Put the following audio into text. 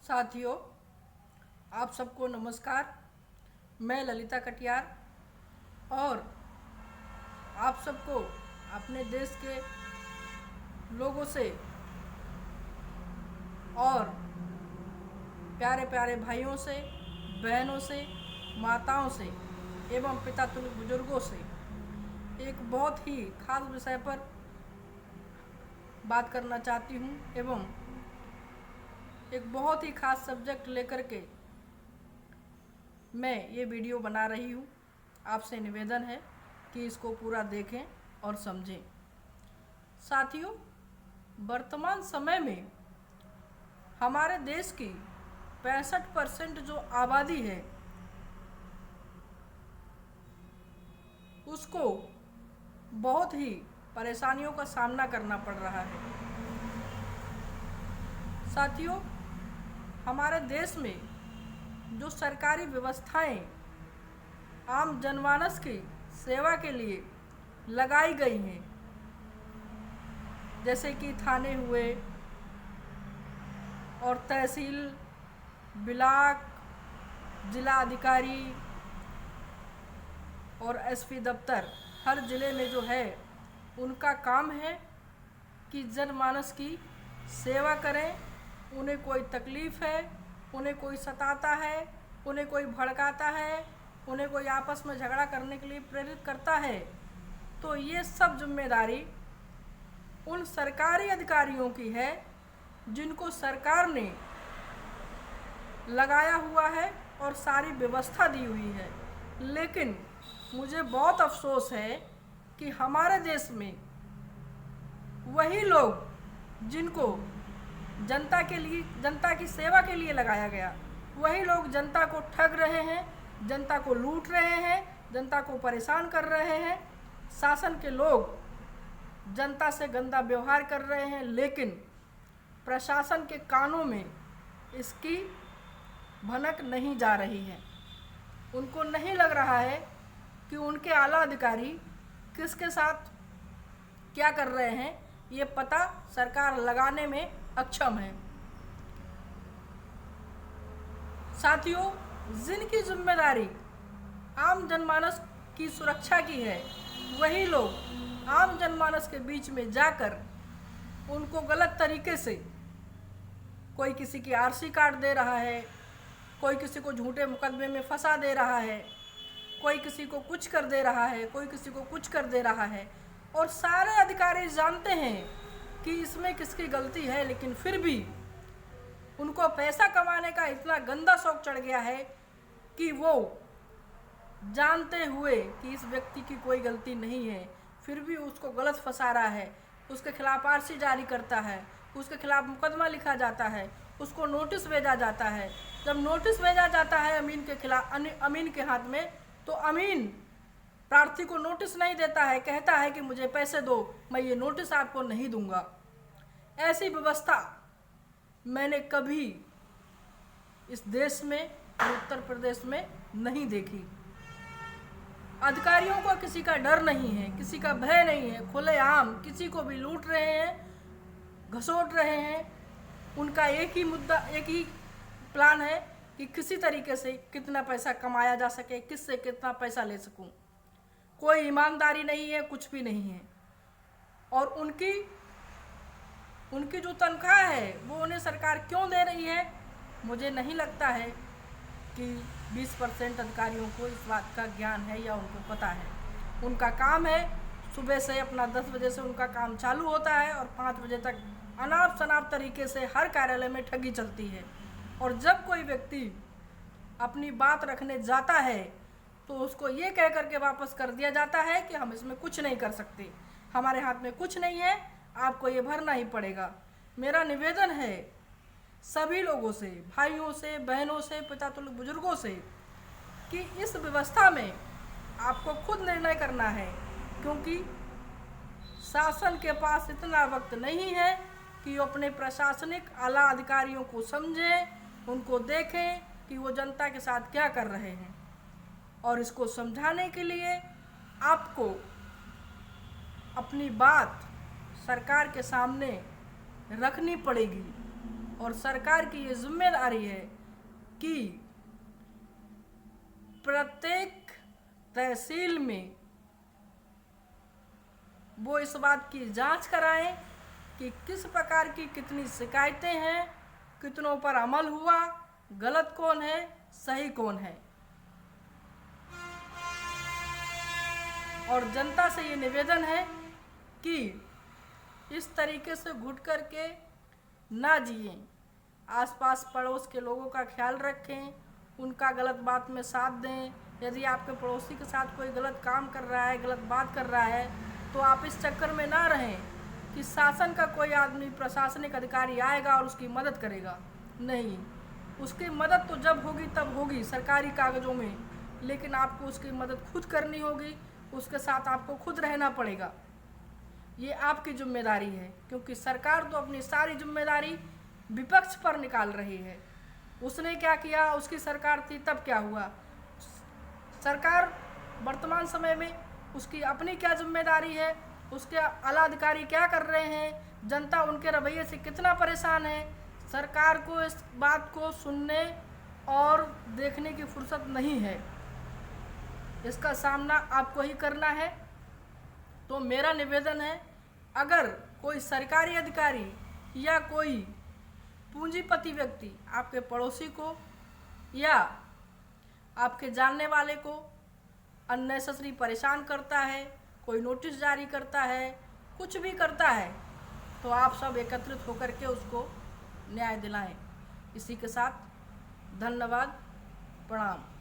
साथियों, आप सबको नमस्कार। मैं ललिता कटियार और आप सबको अपने देश के लोगों से और प्यारे प्यारे भाइयों से, बहनों से, माताओं से एवं पिता तुल्य बुजुर्गों से एक बहुत ही खास विषय पर बात करना चाहती हूँ एवं एक बहुत ही खास सब्जेक्ट लेकर के मैं ये वीडियो बना रही हूँ। आपसे निवेदन है कि इसको पूरा देखें और समझें। साथियों, वर्तमान समय में हमारे देश की 65% जो आबादी है उसको बहुत ही परेशानियों का सामना करना पड़ रहा है। साथियों, हमारे देश में जो सरकारी व्यवस्थाएं आम जनमानस की सेवा के लिए लगाई गई हैं, जैसे कि थाने हुए और तहसील, ब्लॉक, जिला अधिकारी और एसपी दफ्तर, हर ज़िले में जो है उनका काम है कि जनमानस की सेवा करें। उन्हें कोई तकलीफ़ है, उन्हें कोई सताता है, उन्हें कोई भड़काता है, उन्हें कोई आपस में झगड़ा करने के लिए प्रेरित करता है, तो ये सब जिम्मेदारी उन सरकारी अधिकारियों की है जिनको सरकार ने लगाया हुआ है और सारी व्यवस्था दी हुई है। लेकिन मुझे बहुत अफसोस है कि हमारे देश में वही लोग जिनको जनता के लिए, जनता की सेवा के लिए लगाया गया, वही लोग जनता को ठग रहे हैं, जनता को लूट रहे हैं, जनता को परेशान कर रहे हैं। शासन के लोग जनता से गंदा व्यवहार कर रहे हैं, लेकिन प्रशासन के कानों में इसकी भनक नहीं जा रही है। उनको नहीं लग रहा है कि उनके आला अधिकारी किसके साथ क्या कर रहे हैं, ये पता सरकार लगाने में अक्षम है। साथियों, जिनकी जिम्मेदारी आम जनमानस की सुरक्षा की है, वही लोग आम जनमानस के बीच में जाकर उनको गलत तरीके से कोई किसी की आरसी काट दे रहा है, कोई किसी को झूठे मुकदमे में फंसा दे रहा है, कोई किसी को कुछ कर दे रहा है, कोई किसी को कुछ कर दे रहा है। और सारे अधिकारी जानते हैं कि इसमें किसकी गलती है, लेकिन फिर भी उनको पैसा कमाने का इतना गंदा शौक चढ़ गया है कि वो जानते हुए कि इस व्यक्ति की कोई गलती नहीं है, फिर भी उसको गलत फंसा रहा है, उसके खिलाफ आरसी जारी करता है, उसके खिलाफ मुकदमा लिखा जाता है, उसको नोटिस भेजा जाता है। जब नोटिस भेजा जाता है अमीन के खिलाफ, अमीन के हाथ में, तो अमीन प्रार्थी को नोटिस नहीं देता है, कहता है कि मुझे पैसे दो, मैं ये नोटिस आपको नहीं दूंगा। ऐसी व्यवस्था मैंने कभी इस देश में, उत्तर प्रदेश में नहीं देखी। अधिकारियों को किसी का डर नहीं है, किसी का भय नहीं है, खुलेआम किसी को भी लूट रहे हैं, घसोट रहे हैं। उनका एक ही मुद्दा, एक ही प्लान है कि किसी तरीके से कितना पैसा कमाया जा सके, किससे कितना पैसा ले सकूं। कोई ईमानदारी नहीं है, कुछ भी नहीं है। और उनकी जो तनख्वाह है वो उन्हें सरकार क्यों दे रही है, मुझे नहीं लगता है कि 20% अधिकारियों को इस बात का ज्ञान है या उनको पता है। उनका काम है सुबह से अपना 10 बजे से उनका काम चालू होता है और 5 बजे तक अनाप शनाप तरीके से हर कार्यालय में ठगी चलती है। और जब कोई व्यक्ति अपनी बात रखने जाता है तो उसको ये कह करके वापस कर दिया जाता है कि हम इसमें कुछ नहीं कर सकते, हमारे हाथ में कुछ नहीं है, आपको ये भरना ही पड़ेगा। मेरा निवेदन है सभी लोगों से, भाइयों से, बहनों से, पिता तुल्य बुजुर्गों से, कि इस व्यवस्था में आपको खुद निर्णय करना है, क्योंकि शासन के पास इतना वक्त नहीं है कि वो अपने प्रशासनिक आला अधिकारियों को समझें, उनको देखें कि वो जनता के साथ क्या कर रहे हैं। और इसको समझाने के लिए आपको अपनी बात सरकार के सामने रखनी पड़ेगी। और सरकार की ये जिम्मेदारी है कि प्रत्येक तहसील में वो इस बात की जांच कराएं कि किस प्रकार की कितनी शिकायतें हैं, कितनों पर अमल हुआ, गलत कौन है, सही कौन है। और जनता से ये निवेदन है कि इस तरीके से घुट करके ना जिएं, आसपास पड़ोस के लोगों का ख्याल रखें, उनका गलत बात में साथ दें। यदि आपके पड़ोसी के साथ कोई गलत काम कर रहा है, गलत बात कर रहा है, तो आप इस चक्कर में ना रहें कि शासन का कोई आदमी, प्रशासनिक अधिकारी आएगा और उसकी मदद करेगा। नहीं, उसकी मदद तो जब होगी तब होगी सरकारी कागज़ों में, लेकिन आपको उसकी मदद खुद करनी होगी, उसके साथ आपको खुद रहना पड़ेगा। ये आपकी जिम्मेदारी है, क्योंकि सरकार तो अपनी सारी जिम्मेदारी विपक्ष पर निकाल रही है। उसने क्या किया, उसकी सरकार थी तब क्या हुआ। सरकार वर्तमान समय में उसकी अपनी क्या जिम्मेदारी है, उसके आला अधिकारी क्या कर रहे हैं, जनता उनके रवैये से कितना परेशान है, सरकार को इस बात को सुनने और देखने की फुर्सत नहीं है। इसका सामना आपको ही करना है। तो मेरा निवेदन है, अगर कोई सरकारी अधिकारी या कोई पूंजीपति व्यक्ति आपके पड़ोसी को या आपके जानने वाले को अननेसेसरी परेशान करता है, कोई नोटिस जारी करता है, कुछ भी करता है, तो आप सब एकत्रित होकर के उसको न्याय दिलाएं। इसी के साथ धन्यवाद, प्रणाम।